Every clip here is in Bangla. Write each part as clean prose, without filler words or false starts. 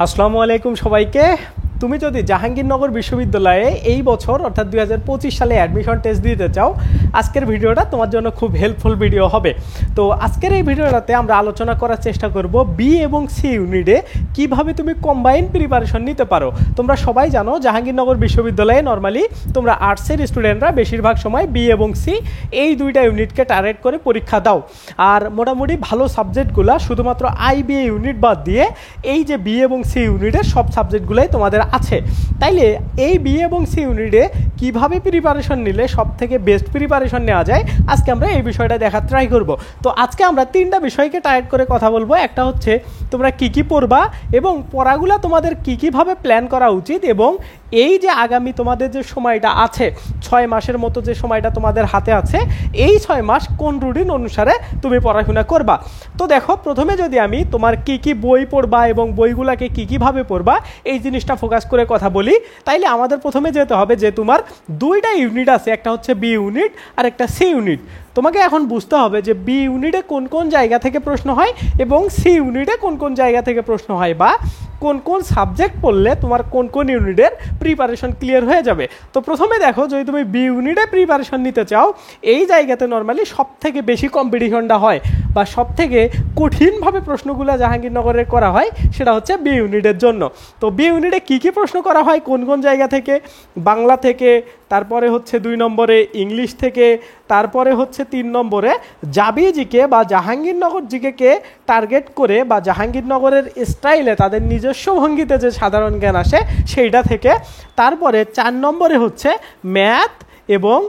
আসসালামু আলাইকুম সবাইকে। তুমি যদি জাহাঙ্গীরনগর বিশ্ববিদ্যালয়ে এই বছর অর্থাৎ 2025 সালে অ্যাডমিশন টেস্ট দিতে চাও, আজকের ভিডিওটা তোমার জন্য খুব হেল্পফুল ভিডিও হবে। তো আজকের এই ভিডিওটাতে আমরা আলোচনা করার চেষ্টা করব বি এবং সি ইউনিটে কিভাবে তুমি কম্বাইন প্রিপারেশন নিতে পারো। তোমরা সবাই জানো জাহাঙ্গীরনগর বিশ্ববিদ্যালয়ে নর্মালি তোমরা আর্টসের স্টুডেন্টরা বেশিরভাগ সময় বি এবং সি এই দুইটা ইউনিটকে টার্গেট করে পরীক্ষা দাও। আর মোটামুটি ভালো সাবজেক্টগুলো শুধুমাত্র আইবিএ ইউনিট বাদ দিয়ে এই যে বি এবং সি ইউনিটের সব সাবজেক্টগুলোই তোমাদের আছে। তাইলে এই বি এবং সি ইউনিটে কিভাবে প্রিপারেশন নিলে সব থেকে বেস্ট প্রিপারেশন নেওয়া যায়, আজকে আমরা এই বিষয়টা দেখার ট্রাই করব। তো আজকে আমরা তিনটা বিষয়কে টার্গেট করে কথা বলবো। একটা হচ্ছে তোমরা কি কি পড়বা এবং পড়াগুলো তোমাদের কিভাবে প্ল্যান করা উচিত, এবং এই যে আগামী তোমাদের যে সময়টা আছে 6 মাসের মতো যে সময়টা তোমাদের হাতে আছে, এই 6 মাস কোন রুটিন অনুসারে তুমি পড়াশোনা করবা। তো দেখো, প্রথমে যদি আমি তোমার কি কি বই পড়বা এবং বইগুলোকে কিভাবে পড়বা এই জিনিসটা ফোকাস করে কথা বলি, তাইলে আমাদের প্রথমে যেতে হবে যে তোমার দুইটা ইউনিট আছে, একটা হচ্ছে বি ইউনিট আর একটা সি ইউনিট। তোমাকে এখন বুঝতে হবে যে বি ইউনিটে কোন কোন জায়গা থেকে প্রশ্ন হয় এবং সি ইউনিটে কোন কোন জায়গা থেকে প্রশ্ন হয়, বা কোন কোন সাবজেক্ট পড়লে তোমার কোন কোন ইউনিটের প্রিপারেশন ক্লিয়ার হয়ে যাবে। তো প্রথমে দেখো, যদি তুমি বি ইউনিটে প্রিপারেশন নিতে চাও, এই জায়গাতে নর্মালি সব থেকে বেশি কম্পিটিশনটা হয় বা সব থেকে কঠিনভাবে প্রশ্নগুলো জাহাঙ্গীরনগরে করা হয়, সেটা হচ্ছে বি ইউনিটের জন্য। তো বি ইউনিটে কী কী প্রশ্ন করা হয় কোন কোন জায়গা থেকে? বাংলা থেকে, তারপরে হচ্ছে 2 নম্বরে ইংলিশ থেকে, তারপরে হচ্ছে 3 নম্বরে জাবি জিকে বা জাহাঙ্গীরনগর জিকেকে টার্গেট করে বা জাহাঙ্গীরনগরের স্টাইলে তাদের নিজস্ব ভঙ্গিতে যে সাধারণ জ্ঞান আসে সেইটা থেকে, তারপরে 4 নম্বরে হচ্ছে ম্যাথ এবং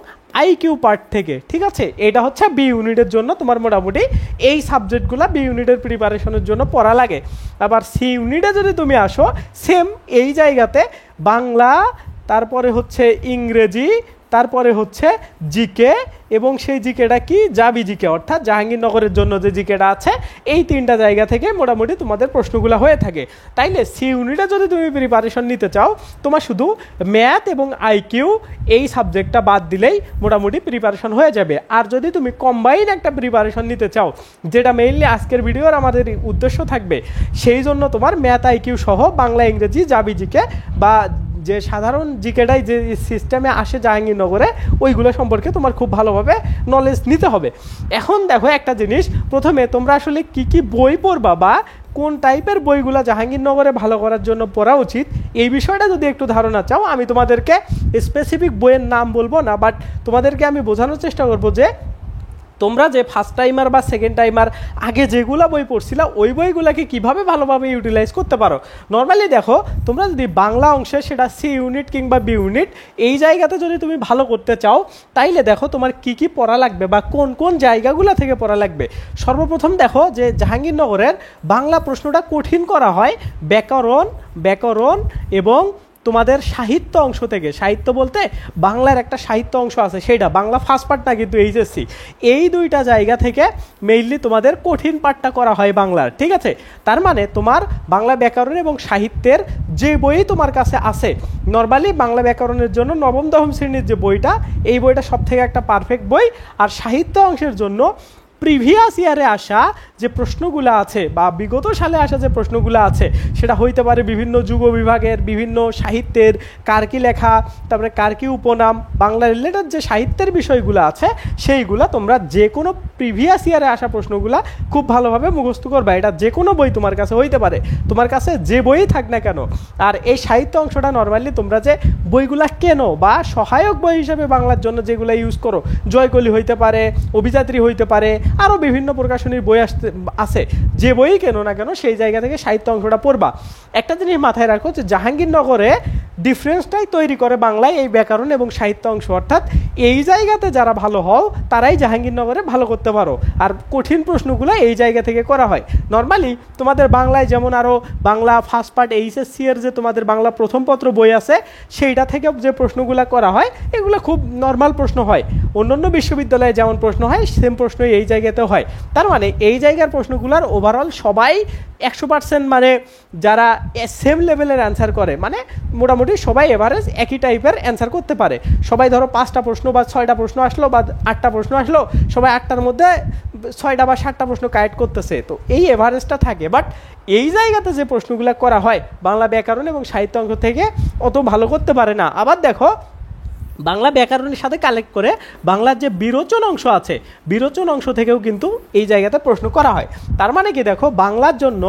আইকিউ পার্ট থেকে। ঠিক আছে, এটা হচ্ছে বি ইউনিটের জন্য তোমার মোটামুটি এই সাবজেক্টগুলো বি ইউনিটের প্রিপারেশনের জন্য পড়া লাগে। আবার সি ইউনিটে যদি তুমি আসো, সেম এই জায়গাতে বাংলা, তারপরে হচ্ছে ইংরেজি, তারপরে হচ্ছে জিকে, এবং সেই জিকেটা কি জাবি জিকে অর্থাৎ জাহাঙ্গীরনগরের জন্য যে জিকেটা আছে, এই তিনটা জায়গা থেকে মোটামুটি তোমাদের প্রশ্নগুলো হয়ে থাকে। তাইলে সি ইউনিটে যদি তুমি প্রিপারেশন নিতে চাও, তোমার শুধু ম্যাথ এবং আইকিউ এই সাবজেক্টটা বাদ দিলেই মোটামুটি প্রিপারেশন হয়ে যাবে। আর যদি তুমি কম্বাইন একটা প্রিপারেশন নিতে চাও, যেটা মেইনলি আজকের ভিডিওর আমাদের উদ্দেশ্য থাকবে, সেই জন্য তোমার ম্যাথ আইকিউ সহ বাংলা, ইংরেজি, জাবি জিকে বা যে সাধারণ জিকেটাই যে সিস্টেমে আসে জাহাঙ্গীরনগরে, ওইগুলো সম্পর্কে তোমার খুব ভালোভাবে নলেজ নিতে হবে। এখন দেখো একটা জিনিস, প্রথমে তোমরা আসলে কি কি বই পড়বা বা কোন টাইপের বইগুলো জাহাঙ্গীরনগরে ভালো করার জন্য পড়া উচিত, এই বিষয়টা যদি একটু ধারণা চাও, আমি তোমাদেরকে স্পেসিফিক বইয়ের নাম বলবো না, বাট তোমাদেরকে আমি বোঝানোর চেষ্টা করবো যে তোমরা যে ফার্স্ট টাইমার বা সেকেন্ড টাইমার আগে যেগুলো বই পড়ছিলা, ওই বইগুলোকে কীভাবে ভালোভাবে ইউটিলাইজ করতে পারো। নর্মালি দেখো, তোমরা যদি বাংলা অংশে সেটা সি ইউনিট কিংবা বি ইউনিট এই জায়গাতে যদি তুমি ভালো করতে চাও, তাইলে দেখো তোমার কি কি পড়া লাগবে বা কোন কোন জায়গাগুলো থেকে পড়া লাগবে। সর্বপ্রথম দেখো যে জাহাঙ্গীরনগরের বাংলা প্রশ্নটা কঠিন করা হয় ব্যাকরণ এবং তোমাদের সাহিত্য অংশ থেকে। সাহিত্য বলতে বাংলার একটা সাহিত্য অংশ আছে, সেইটা বাংলা ফার্স্ট পার্ট না কিন্তু এইচএসসি, এই দুইটা জায়গা থেকে মেইনলি তোমাদের কঠিন পার্টটা করা হয় বাংলার। ঠিক আছে, তার মানে তোমার বাংলা ব্যাকরণ এবং সাহিত্যের যে বই তোমার কাছে আছে, নর্মালি বাংলা ব্যাকরণের জন্য 9ম-10ম শ্রেণীর যে বইটা, এই বইটা সব থেকে একটা পারফেক্ট বই। আর সাহিত্য অংশের জন্য প্রিভিয়াস ইয়ারে আসা যে প্রশ্নগুলো আছে বা বিগত সালে আসা যে প্রশ্নগুলো আছে, সেটা হইতে পারে বিভিন্ন যুগ বিভাগের, বিভিন্ন সাহিত্যের, কারকি লেখা, তারপরে কারকি উপনাম, বাংলা রিলেটেড যে সাহিত্যের বিষয়গুলো আছে, সেইগুলো তোমরা যে কোনো প্রিভিয়াস ইয়ারে আসা প্রশ্নগুলো খুব ভালোভাবে মুখস্থ করবা। এটা যে কোনো বই তোমার কাছে হইতে পারে, তোমার কাছে যে বই থাক না কেন। আর এই সাহিত্য অংশটা নর্মালি তোমরা যে বইগুলা কেনো বা সহায়ক বই হিসেবে বাংলার জন্য যেগুলো ইউজ করো, জয়কলি হইতে পারে, অভিযাত্রী হইতে পারে, আরও বিভিন্ন প্রকাশনীর বই আছে, যে বই কেনো না কেন সেই জায়গা থেকে সাহিত্য অংশটা পড়বা। একটা জিনিস মাথায় রাখো যে জাহাঙ্গীরনগরে ডিফারেন্সটাই তৈরি করে বাংলায় এই ব্যাকরণ এবং সাহিত্য অংশ, অর্থাৎ এই জায়গাতে যারা ভালো হও তারাই জাহাঙ্গীরনগরে ভালো করতে পারো। আর কঠিন প্রশ্নগুলো এই জায়গা থেকে করা হয়। নর্মালি তোমাদের বাংলায় যেমন আরও বাংলা ফার্স্ট পার্ট এইচএসসি এর যে তোমাদের বাংলা প্রথম পত্র বই আছে, সেইটা থেকে যে প্রশ্নগুলো করা হয়, এগুলো খুব নর্মাল প্রশ্ন হয়। অন্যান্য বিশ্ববিদ্যালয়ে যেমন প্রশ্ন হয়, সেম প্রশ্ন এই জায়গাতেও হয়। তার মানে এই জায়গার প্রশ্নগুলোর ওভারঅল সবাই 100% মানে যারা সেম লেভেলের অ্যান্সার করে, মানে মোটামুটি সবাই এভারেজ একই টাইপের অ্যান্সার করতে পারে। সবাই ধরো 5টা প্রশ্ন বা 6টা প্রশ্ন আসলো বা 8টা প্রশ্ন আসলো, সবাই 8টার মধ্যে মধ্যে 6টা বা 7টা প্রশ্ন কারেক্ট করতেছে, তো এই এভারেজটা থাকে। বাট এই জায়গাতে যে প্রশ্নগুলো করা হয় বাংলা ব্যাকরণ এবং সাহিত্য অংশ থেকে অত ভালো করতে পারে না। আবার দেখো বাংলা ব্যাকরণের সাথে কালেক্ট করে বাংলার যে বিরোচন অংশ আছে, বিরোচন অংশ থেকেও কিন্তু এই জায়গাতে প্রশ্ন করা হয়। তার মানে কি, দেখো বাংলার জন্য,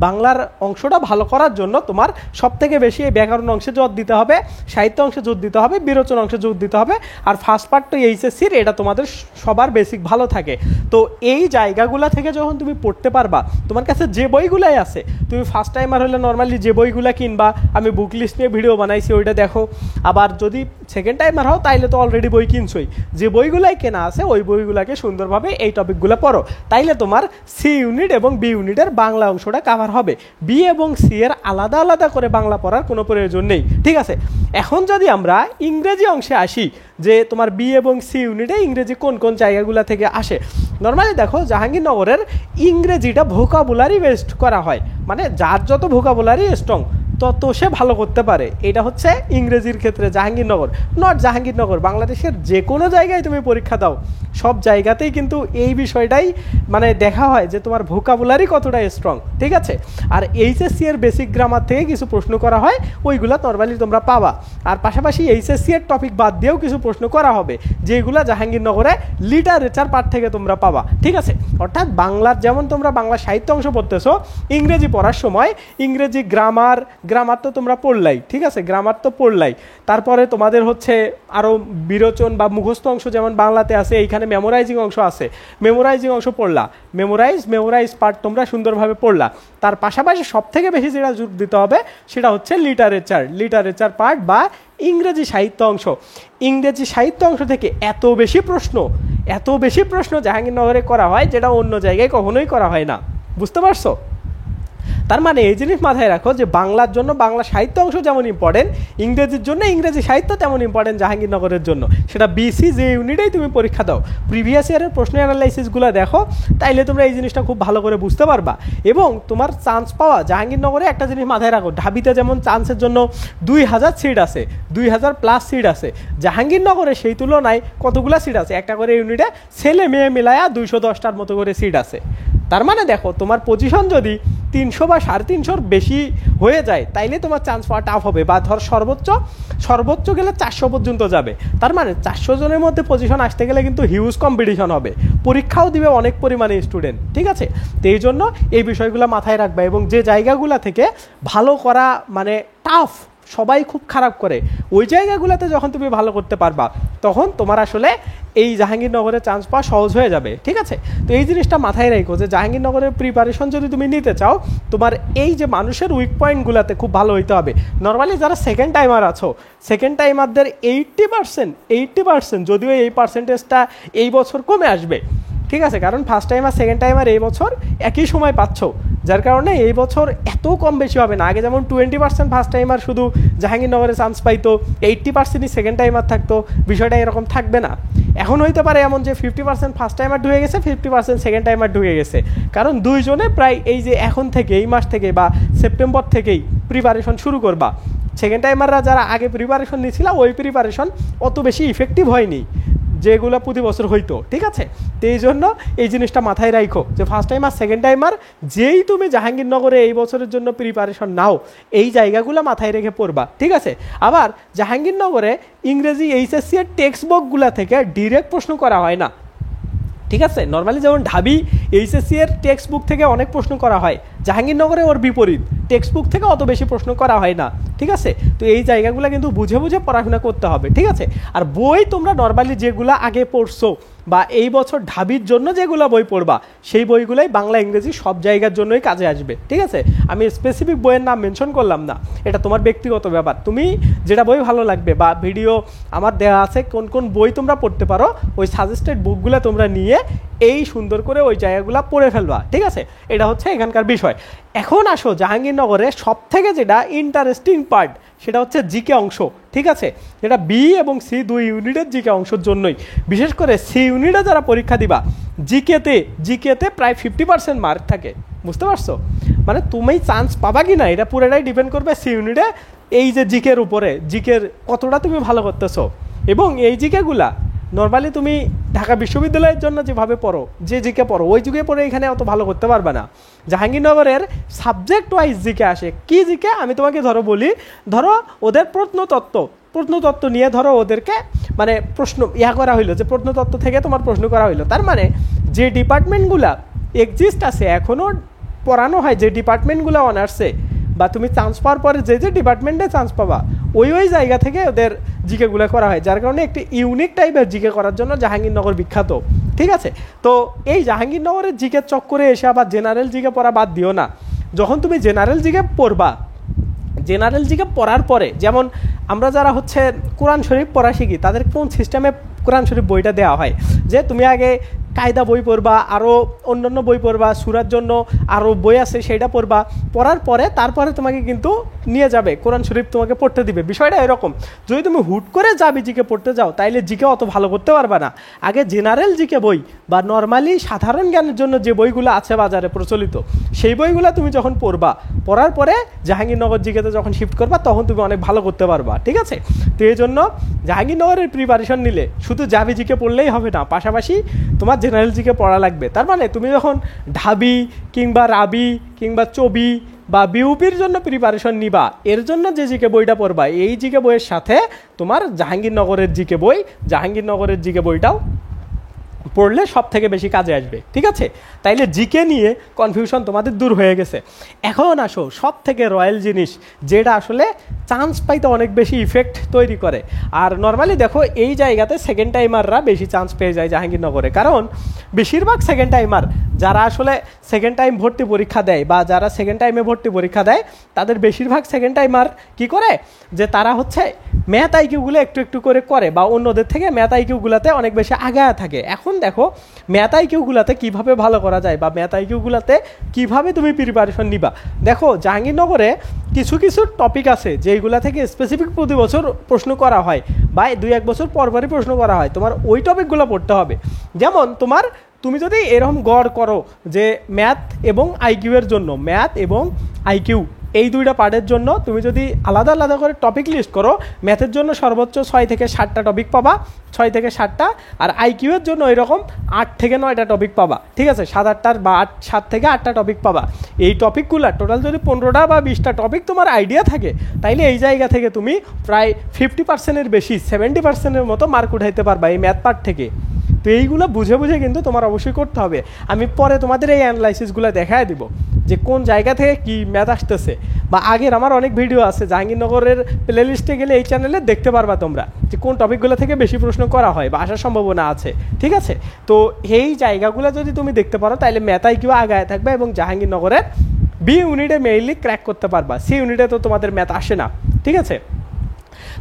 বাংলার অংশটা ভালো করার জন্য তোমার সব থেকে বেশি এই ব্যাকরণ অংশে জোর দিতে হবে, সাহিত্য অংশে জোর দিতে হবে, বিরোচন অংশে জোর দিতে হবে। আর ফার্স্ট পার্ট তো এইচএসসির, এটা তোমাদের সবার বেসিক ভালো থাকে। তো এই জায়গাগুলো থেকে যখন তুমি পড়তে পারবা, তোমার কাছে যে বইগুলাই আছে, তুমি ফার্স্ট টাইমার হলে নর্মালি যে বইগুলো কিনবা, আমি বুক লিস্ট নিয়ে ভিডিও বানাইছি, ওইটা দেখো। আবার যদি সেকেন্ড টাইমার হও তাইলে তো অলরেডি বই কিনছই, যে বইগুলাই কেনা আছে ওই বইগুলোকে সুন্দরভাবে এই টপিকগুলো পড়ো, তাইলে তোমার সি ইউনিট এবং বি ইউনিটের বাংলা অংশটা কাভার হবে। বি এবং সি এর আলাদা আলাদা করে বাংলা পড়ার কোনো প্রয়োজন নেই, ঠিক আছে। এখন যদি আমরা ইংরেজি অংশে আসি, যে তোমার বি এবং সি ইউনিটে ইংরেজি কোন কোন জায়গাগুলো থেকে আসে। নর্মালি দেখো জাহাঙ্গীরনগরের ইংরেজিটা ভোকাবুলারি বেসড করা হয়, মানে যার যত ভোকাবুলারি স্ট্রং তত সে ভালো করতে পারে। এটা হচ্ছে ইংরেজির ক্ষেত্রে জাহাঙ্গীরনগর, নট জাহাঙ্গীরনগর, বাংলাদেশের যে কোনো জায়গায় তুমি পরীক্ষা দাও সব জায়গাতেই কিন্তু এই বিষয়টাই মানে দেখা হয় যে তোমার ভোকাবুলারি কতটা স্ট্রং, ঠিক আছে। আর এইচএসসি এর বেসিক গ্রামার থেকে কিছু প্রশ্ন করা হয়, ওইগুলো নর্মালি তোমরা পাবা। আর পাশাপাশি এইচএসসি এর টপিক বাদ দিয়েও কিছু প্রশ্ন করা হবে, যেগুলো জাহাঙ্গীরনগরে লিটারেচার পার্ট থেকে তোমরা পাবা, ঠিক আছে। অর্থাৎ বাংলার যেমন তোমরা বাংলা সাহিত্য অংশ পড়তেছো, ইংরেজি পড়ার সময় ইংরেজি গ্রামার তো তোমরা পড়লাই, ঠিক আছে, গ্রামার তো পড়লাই। তারপরে তোমাদের হচ্ছে আরও বিরোচন বা মুখস্থ অংশ যেমন বাংলাতে আছে, এইখানে মেমোরাইজিং অংশ আছে, মেমোরাইজিং অংশ পড়লা, মেমোরাইজ পার্ট তোমরা সুন্দরভাবে পড়লা। তার পাশাপাশি সব থেকে বেশি যেটা জোর দিতে হবে সেটা হচ্ছে লিটারেচার পার্ট বা ইংরেজি সাহিত্য অংশ। ইংরেজি সাহিত্য অংশ থেকে এত বেশি প্রশ্ন জাহাঙ্গীরনগরে করা হয়, যেটা অন্য জায়গায় কখনোই করা হয় না, বুঝতে পারছো? তার মানে এই জিনিস মাথায় রাখো যে বাংলার জন্য বাংলা সাহিত্য অংশ যেমন ইম্পর্টেন্ট, ইংরেজির জন্য ইংরেজি সাহিত্য তেমন ইম্পর্টেন্ট জাহাঙ্গীরনগরের জন্য। সেটা বিসি যে ইউনিটেই তুমি পরীক্ষা দাও, প্রিভিয়াস ইয়ারের প্রশ্ন অ্যানালাইসিসগুলো দেখো, তাইলে তোমরা এই জিনিসটা খুব ভালো করে বুঝতে পারবা। এবং তোমার চান্স পাওয়া জাহাঙ্গীরনগরে একটা জিনিস মাথায় রাখো, ঢাবিতে যেমন চান্সের জন্য 2000 সিট আছে, 2000+ সিট আছে, জাহাঙ্গীরনগরে সেই তুলনায় কতগুলো সিট আছে, একটা করে ইউনিটে ছেলে মেয়ে মিলায়া 210টার মতো করে সিট আছে। তার মানে দেখো তোমার পজিশন যদি 300 বা 350 বেশি হয়ে যায়, তাইলে তোমার চান্স পাওয়া টাফ হবে। বা ধর সর্বোচ্চ গেলে 400 পর্যন্ত যাবে। তার মানে 400 জনের মধ্যে পজিশন আসতে গেলে কিন্তু হিউজ কম্পিটিশন হবে, পরীক্ষাও দিবে অনেক পরিমাণে স্টুডেন্ট, ঠিক আছে। তো এই জন্য এই বিষয়গুলো মাথায় রাখবা। এবং যে জায়গাগুলো থেকে ভালো করা মানে টাফ, সবাই খুব খারাপ করে, ওই জায়গাগুলোতে যখন তুমি ভালো করতে পারবা, তখন তোমার আসলে এই জাহাঙ্গীরনগরে চান্স পাওয়া সহজ হয়ে যাবে, ঠিক আছে। তো এই জিনিসটা মাথায় রাখো যে জাহাঙ্গীরনগরের প্রিপারেশন যদি তুমি নিতে চাও, তোমার এই যে মানুষের উইক পয়েন্টগুলোতে খুব ভালো হইতে হবে। নর্মালি যারা সেকেন্ড টাইমার আছো, সেকেন্ড টাইমারদের 80%, যদিও এই পার্সেন্টেজটা এই বছর কমে আসবে, ঠিক আছে, কারণ ফার্স্ট টাইমার সেকেন্ড টাইমার এই বছর একই সময় পাচ্ছ, যার কারণে এই বছর এত কম বেশি হবে না। আগে যেমন 20% ফার্স্ট টাইমার শুধু জাহাঙ্গীরনগরে চান্স পাইতো, 80%ই সেকেন্ড টাইমার থাকতো, বিষয়টা এরকম থাকবে না। এখন হইতে পারে এমন যে 50% ফার্স্ট টাইমার ঢুকে গেছে, 50% সেকেন্ড টাইমার ঢুকে গেছে, কারণ দুইজনে প্রায় এই যে এখন থেকে, এই মাস থেকে বা সেপ্টেম্বর থেকেই প্রিপারেশন শুরু করবা। সেকেন্ড টাইমাররা যারা আগে প্রিপারেশন নিয়েছিল, ওই প্রিপারেশন অত বেশি ইফেক্টিভ হয়নি যেগুলো প্রতি বছর হইতো, ঠিক আছে। তো এই জন্য এই জিনিসটা মাথায় রাখো যে ফার্স্ট টাইমার সেকেন্ড টাইমার যেই তুমি জাহাঙ্গীরনগরে এই বছরের জন্য প্রিপারেশন নাও, এই জায়গাগুলো মাথায় রেখে পড়বা, ঠিক আছে। আবার জাহাঙ্গীরনগরে ইংরেজি এইচএসসি এর টেক্সট বুকগুলো থেকে ডিরেক্ট প্রশ্ন করা হয় না, ঠিক আছে। নর্মালি যেমন ঢাবি এইচএসসি এর টেক্সট বুক থেকে অনেক প্রশ্ন করা হয়, জাহাঙ্গীরনগরে ওর বিপরীত, টেক্সট বুক থেকে অত বেশি প্রশ্ন করা হয় না, ঠিক আছে। তো এই জায়গাগুলো কিন্তু বুঝে পড়াশোনা করতে হবে, ঠিক আছে। আর বই তোমরা নর্মালি যেগুলো আগে পড়ছো বা এই বছর ঢাবির জন্য যেগুলো বই পড়বা, সেই বইগুলোই বাংলা ইংরেজি সব জায়গার জন্যই কাজে আসবে, ঠিক আছে। আমি স্পেসিফিক বইয়ের নাম মেনশন করলাম না, এটা তোমার ব্যক্তিগত ব্যাপার, তুমি যেটা বই ভালো লাগবে বা ভিডিও আমার দেওয়া আছে কোন কোন বই তোমরা পড়তে পারো, ওই সাজেস্টেড বুকগুলো তোমরা নিয়ে এই সুন্দর করে ওই জায়গাগুলো পড়ে ফেলবা, ঠিক আছে। এটা হচ্ছে এখানকার বিষয়। এখন আসো জাহাঙ্গীরনগরে সব থেকে যেটা ইন্টারেস্টিং পার্ট, সেটা হচ্ছে জিকে অংশ, ঠিক আছে। যেটা বি এবং সি দুই ইউনিটের জিকে অংশের জন্যই, বিশেষ করে সি ইউনিটে যারা পরীক্ষা দিবা, জিকেতে প্রায় 50% মার্ক থাকে, বুঝতে পারছো। মানে তুমি চান্স পাবা কি না এটা পুরোটাই ডিপেন্ড করবে সি ইউনিটে এই যে জিকের উপরে, জিকের কতটা তুমি ভালো করতেছো। এবং এই জিকেগুলা নর্মালি তুমি ঢাকা বিশ্ববিদ্যালয়ের জন্য যেভাবে পড়ো, যে জিকে পড়ো, ওই যুগে পড়ে এখানে অত ভালো করতে পারবে না। জাহাঙ্গীরনগরের সাবজেক্ট ওয়াইজ জিকে আসে। কি জিকে আমি তোমাকে বলি, ধরো ওদের প্রত্নতত্ত্ব নিয়ে ধরো ওদেরকে মানে প্রশ্ন করা হইলো, যে প্রত্নতত্ত্ব থেকে তোমার প্রশ্ন করা হইলো। তার মানে যে ডিপার্টমেন্টগুলা এক্সিস্ট আছে, এখনও পড়ানো হয় যে ডিপার্টমেন্টগুলো অনার্সে, বা তুমি চান্স পাওয়ার পরে যে ডিপার্টমেন্টে চান্স পাবা ওই জায়গা থেকে ওদের জিকেগুলো করা হয়, যার কারণে একটি ইউনিক টাইপের জিকে করার জন্য জাহাঙ্গীরনগর বিখ্যাত। ঠিক আছে, তো এই জাহাঙ্গীরনগরের জিকের চক্করে এসে আবার জেনারেল জিকে পড়া বাদ দিও না। যখন তুমি জেনারেল জিকে পড়বা, জেনারেল জিকে পড়ার পরে যেমন আমরা যারা কোরআন শরীফ পড়া শিখি, তাদের কোন সিস্টেমে কোরআন শরীফ বইটা দেওয়া হয়, যে তুমি আগে কায়দা বই পড়বা, আরও অন্যান্য বই পড়বা, সূরার জন্য আরও বই আছে সেইটা পড়বা, পড়ার পরে তারপরে তোমাকে কিন্তু নিয়ে যাবে কোরআন শরীফ তোমাকে পড়তে দিবে। বিষয়টা এরকম, যদি তুমি হুট করে যাবি জিকে পড়তে যাও, তাইলে জিকে অত ভালো করতে পারবে না। আগে জেনারেল জিকে বই বা নর্মালি সাধারণ জ্ঞানের জন্য যে বইগুলো আছে বাজারে প্রচলিত, সেই বইগুলো তুমি যখন পড়বা, পড়ার পরে জাহাঙ্গীরনগর জিকেতে যখন শিফট করবা, তখন তুমি অনেক ভালো করতে পারবা। ঠিক আছে, তো এই জন্য জাহাঙ্গীরনগরের প্রিপারেশন নিলে শুধু জাবি জিকে পড়লেই হবে না, পাশাপাশি তোমার জেনারেল জিকে পড়া লাগবে। তার মানে তুমি যখন ঢাবি কিংবা রাবি কিংবা চবি বা বিউপির জন্য প্রিপারেশন নিবা, এর জন্য যে জিকে বইটা পড়বা, এই জিকে বইয়ের সাথে তোমার জাহাঙ্গীরনগরের জিকে বইটাও পড়লে সব থেকে বেশি কাজে আসবে। ঠিক আছে, তাইলে জিকে নিয়ে কনফিউশন তোমাদের দূর হয়ে গেছে। এখন আসো সব থেকে রয়্যাল জিনিস, যেটা আসলে চান্স পাইতে অনেক বেশি ইফেক্ট তৈরি করে। আর নর্মালি দেখো এই জায়গাতে সেকেন্ড টাইমাররা বেশি চান্স পেয়ে যায় জাহাঙ্গীরনগরে, কারণ বেশিরভাগ সেকেন্ড টাইমার যারা আসলে সেকেন্ড টাইম ভর্তি পরীক্ষা দেয় বা যারা সেকেন্ড টাইমে ভর্তি পরীক্ষা দেয়, তাদের বেশিরভাগ সেকেন্ড টাইমার কি করে, যে তারা ম্যাথ আইকিউগুলো একটু করে বা অন্যদের থেকে ম্যাথ আইকিউগুলোতে অনেক বেশি আগায় থাকে। এখন দেখো ম্যাথ আইকিউগুলোতে কীভাবে ভালো করা যায় বা ম্যাথ আইকিউগুলোতে কীভাবে তুমি প্রিপারেশন নিবা। দেখো জাহাঙ্গীরনগরে কিছু টপিক আছে যেইগুলা থেকে স্পেসিফিক প্রতি বছর প্রশ্ন করা হয় বা 2-1 বছর পরপরই প্রশ্ন করা হয়, তোমার ওই টপিকগুলো পড়তে হবে। যেমন তুমি যদি এরকম গড় করো যে ম্যাথ এবং আইকিউ এই দুইটা পার্টের জন্য তুমি যদি আলাদা আলাদা করে টপিক লিস্ট করো, ম্যাথের জন্য সর্বোচ্চ 6 থেকে 7টা টপিক পাবা, 6 থেকে 7টা, আর আইকিউয়ের জন্য এরকম 8 থেকে 9টা টপিক পাবা। ঠিক আছে, 7-8টার বা 7 থেকে 8টা টপিক পাবা। এই টপিকগুলো টোটাল যদি 15টা বা 20টা টপিক তোমার আইডিয়া থাকে, তাইলে এই জায়গা থেকে তুমি প্রায় 50%-এর বেশি 70%-এর মতো মার্ক উঠাইতে পারবা এই ম্যাথ পার্ট থেকে। তো এইগুলো বুঝে কিন্তু তোমার অবশ্যই করতে হবে। আমি পরে তোমাদের এই অ্যানালাইসিসগুলো দেখায় দিব যে কোন জায়গা থেকে কি ম্যাথ আসতেছে, বা আগের আমার অনেক ভিডিও আছে জাহাঙ্গীরনগরের প্লে লিস্টে গেলে এই চ্যানেলে দেখতে পারবা তোমরা যে কোন টপিকগুলো থেকে বেশি প্রশ্ন করা হয় বা আসার সম্ভাবনা আছে। ঠিক আছে, তো এই জায়গাগুলো যদি তুমি দেখতে পারো, তাহলে ম্যাথ আইকিউ আগায় থাকবে এবং জাহাঙ্গীরনগরের বি ইউনিটে মেইনলি ক্র্যাক করতে পারবা। সি ইউনিটে তো তোমাদের ম্যাথ আসে না। ঠিক আছে,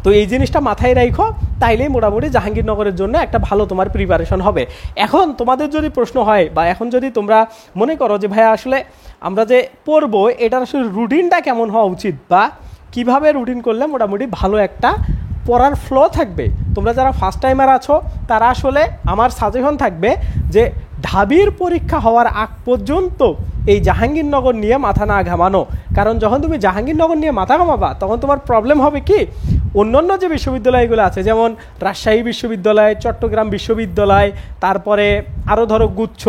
তো এই জিনিসটা মাথায় রাখো, তাইলেই মোটামুটি জাহাঙ্গীরনগরের জন্য একটা ভালো তোমার প্রিপারেশন হবে। এখন তোমাদের যদি প্রশ্ন হয় বা এখন যদি তোমরা মনে করো যে ভাইয়া আসলে আমরা যে পড়বো এটার আসলে রুটিনটা কেমন হওয়া উচিত বা কিভাবে রুটিন করলে মোটামুটি ভালো একটা পড়ার ফ্লো থাকবে, তোমরা যারা ফার্স্ট টাইমার আছো তারা আসলে আমার সাজেশন থাকবে যে ঢাবির পরীক্ষা হওয়ার আগ পর্যন্ত এই জাহাঙ্গীরনগর নিয়ে মাথা না ঘামানো। কারণ যখন তুমি জাহাঙ্গীরনগর নিয়ে মাথা ঘামাবা, তখন তোমার প্রবলেম হবে কি, অন্যান্য যে বিশ্ববিদ্যালয়গুলো আছে যেমন রাজশাহী বিশ্ববিদ্যালয়, চট্টগ্রাম বিশ্ববিদ্যালয়, তারপরে আরও ধরো গুচ্ছ,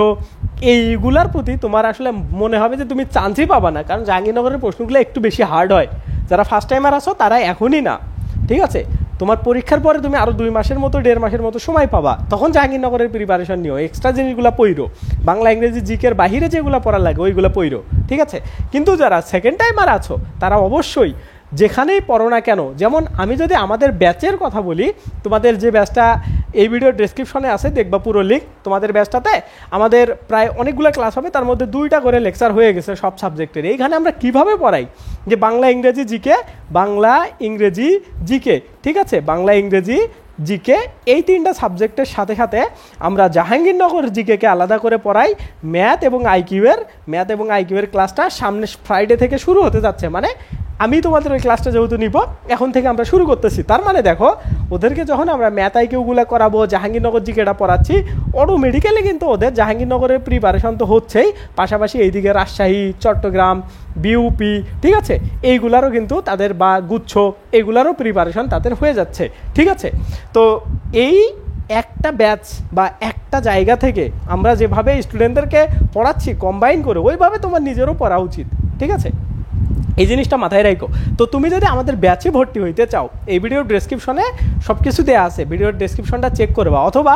এইগুলার প্রতি তোমার আসলে মনে হবে যে তুমি চান্সই পাবা না, কারণ জাহাঙ্গীরনগরের প্রশ্নগুলো একটু বেশি হার্ড হয়। যারা ফার্স্ট টাইমার আছো তারা এখনই না। ঠিক আছে, তোমার পরীক্ষার পরে তুমি আরও 2 মাসের মতো 1.5 মাসের মতো সময় পাবা, তখন জাহাঙ্গীরনগরের প্রিপারেশন নিও, এক্সট্রা জিনিসগুলো পড়ো, বাংলা ইংরেজি জিকের বাহিরে যেগুলো পড়া লাগে ওইগুলো পড়ো। ঠিক আছে, কিন্তু যারা সেকেন্ড টাইমার আছো তারা অবশ্যই যেখানেই পড়ো না কেন, যেমন আমি যদি আমাদের ব্যাচের কথা বলি, তোমাদের যে ব্যাচটা এই ভিডিওর ডেসক্রিপশনে আছে দেখবা পুরো লিঙ্ক, তোমাদের ব্যাচটাতে আমাদের প্রায় অনেকগুলো ক্লাস হবে, তার মধ্যে 2টা করে লেকচার হয়ে গেছে সব সাবজেক্টের। এইখানে আমরা কিভাবে পড়াই যে বাংলা ইংরেজি জিকে, ঠিক আছে, বাংলা ইংরেজি জিকে এই 3টা সাবজেক্টের সাথে সাথে আমরা জাহাঙ্গীরনগর জিকেকে আলাদা করে পড়াই। ম্যাথ এবং আইকিউয়ের ক্লাসটা সামনে ফ্রাইডে থেকে শুরু হতে যাচ্ছে, মানে আমি তোমাদের ওই ক্লাসটা যেহেতু নিব এখন থেকে আমরা শুরু করতেছি। তার মানে দেখো ওদেরকে যখন আমরা ম্যাথ আইকিউগুলো করাবো, জাহাঙ্গীরনগর জিকেটা পড়াচ্ছি, অটোমেটিক্যালি কিন্তু ওদের জাহাঙ্গীরনগরের প্রিপারেশন তো হচ্ছেই, পাশাপাশি এইদিকে রাজশাহী, চট্টগ্রাম, বিউপি, ঠিক আছে, এইগুলারও কিন্তু তাদের বা গুচ্ছ এইগুলারও প্রিপারেশন তাদের হয়ে যাচ্ছে। ঠিক আছে, তো এই একটা ব্যাচ বা একটা জায়গা থেকে আমরা যেভাবে স্টুডেন্টদেরকে পড়াচ্ছি কম্বাইন করে ওইভাবে তোমার নিজেরও পড়া উচিত, ঠিক আছে? এই জিনিসটা মাথায় রাখো। তো তুমি যদি আমাদের ব্যাচে ভর্তি হইতে চাও, এই ভিডিওর ডেসক্রিপশনে সব কিছু দেওয়া আছে, ভিডিওর ডেসক্রিপশনটা চেক করবা। অথবা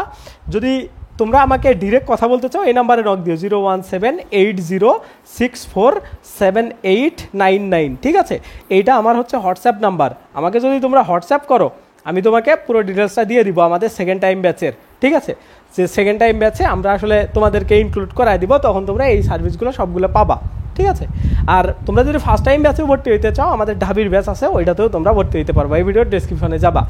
যদি তোমরা আমাকে ডিরেক্ট কথা বলতে চাও, এই নাম্বারে নক দিও 01780647899, ঠিক আছে? এইটা আমার হচ্ছে হোয়াটসঅ্যাপ নাম্বার। আমাকে যদি তোমরা হোয়াটসঅ্যাপ করো, আমি তোমাকে পুরো ডিটেলসটা দিয়ে দিব আমাদের সেকেন্ড টাইম ব্যাচের, ঠিক আছে? যে সেকেন্ড টাইম ব্যাচে আমরা আসলে তোমাদেরকে ইনক্লুড করাই দিব, তখন তোমরা এই সার্ভিসগুলো সবগুলো পাবা, ঠিক আছে? আর তোমরা যদি ফার্স্ট টাইম ব্যাচেও ভর্তি হইতে চাও, আমাদের ঢাবির ব্যাচ আছে, ওইটাতেও তোমরা ভর্তি হইতে পারবা। এই ভিডিওর ডেসক্রিপশনে যাবা।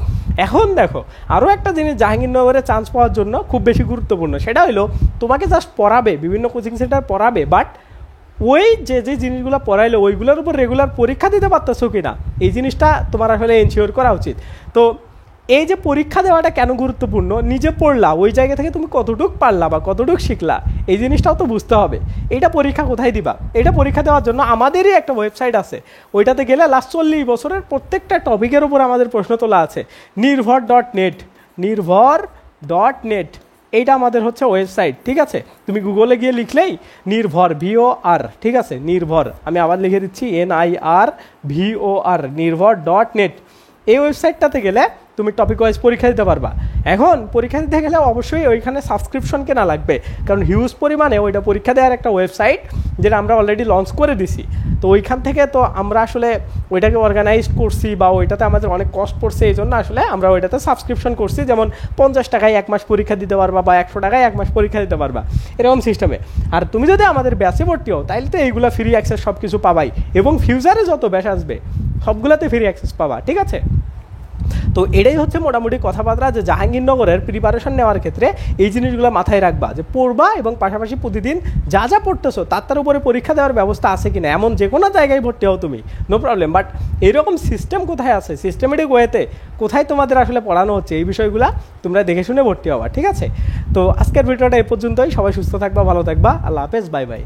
এখন দেখো, আরও একটা জিনিস জাহাঙ্গীরনগরে চান্স পাওয়ার জন্য খুব বেশি গুরুত্বপূর্ণ, সেটা হলো তোমাকে জাস্ট পড়াবে, বিভিন্ন কোচিং সেন্টার পড়াবে, বাট ওই যে যে জিনিসগুলো পড়াইলো ওইগুলোর উপর রেগুলার পরীক্ষা দিতে পারতেছো কি না, এই জিনিসটা তোমার আসলে এনশিওর করা উচিত। তো এই যে পরীক্ষা দেওয়াটা কেন গুরুত্বপূর্ণ, নিজে পড়লা, ওই জায়গা থেকে তুমি কতটুক পারলা বা কতটুক শিখলা, এই জিনিসটাও তো বুঝতে হবে। এইটা পরীক্ষা কোথায় দিবা? এটা পরীক্ষা দেওয়ার জন্য আমাদেরই একটা ওয়েবসাইট আছে, ওইটাতে গেলে লাস্ট 40 বছরের প্রত্যেকটা টপিকের উপর আমাদের প্রশ্ন তোলা আছে। নির্ভর.net এইটা আমাদের হচ্ছে ওয়েবসাইট, ঠিক আছে? তুমি গুগলে গিয়ে লিখলেই নির্ভর, VOR, ঠিক আছে? নির্ভর, আমি আবার লিখে দিচ্ছি NIRVOR, নির্ভর.net। এই ওয়েবসাইটটাতে গেলে তুমি টপিক ওয়াইজ পরীক্ষা দিতে পারবা। এখন পরীক্ষা দিতে গেলে অবশ্যই ওইখানে সাবস্ক্রিপশন কেনা লাগবে, কারণ হিউজ পরিমাণে ওইটা পরীক্ষা দেওয়ার একটা ওয়েবসাইট, যেটা আমরা অলরেডি লঞ্চ করে দিছি। তো ওইখান থেকে তো আমরা আসলে ওইটাকে অর্গানাইজ করছি বা ওইটাতে আমাদের অনেক কস্ট পড়ছে, এই জন্য আসলে আমরা ওইটাতে সাবস্ক্রিপশন করছি। যেমন 50 টাকায় 1 মাস পরীক্ষা দিতে পারবা বা 100 টাকায় 1 মাস পরীক্ষা দিতে পারবা, এরকম সিস্টেমে। আর তুমি যদি আমাদের ব্যাচে ভর্তি হও, তাইলে তো এইগুলো ফ্রি অ্যাক্সেস সব কিছু পাবাই, এবং ফিউচারে যত ব্যাচ আসবে সবগুলোতে ফ্রি অ্যাক্সেস পাবা, ঠিক আছে? তো এটাই হচ্ছে মোটামুটি কথাবার্তা, যে জাহাঙ্গীরনগরের প্রিপারেশন নেওয়ার ক্ষেত্রে এই জিনিসগুলো মাথায় রাখবা, যে পড়বা এবং পাশাপাশি প্রতিদিন যা যা পড়তেছো তার উপরে পরীক্ষা দেওয়ার ব্যবস্থা আছে কিনা। এমন যে কোনো জায়গায় ভর্তি হও তুমি, নো প্রবলেম, বাট এইরকম সিস্টেম কোথায় আছে, সিস্টেমেটিক ওয়েতে কোথায় তোমাদের আসলে পড়ানো হচ্ছে, এই বিষয়গুলো তোমরা দেখে শুনে ভর্তি হওয়া, ঠিক আছে? তো আজকের ভিডিওটা এই পর্যন্তই। সবাই সুস্থ থাকবা, ভালো থাকবা, আল্লাহ হাফেজ, বাই বাই।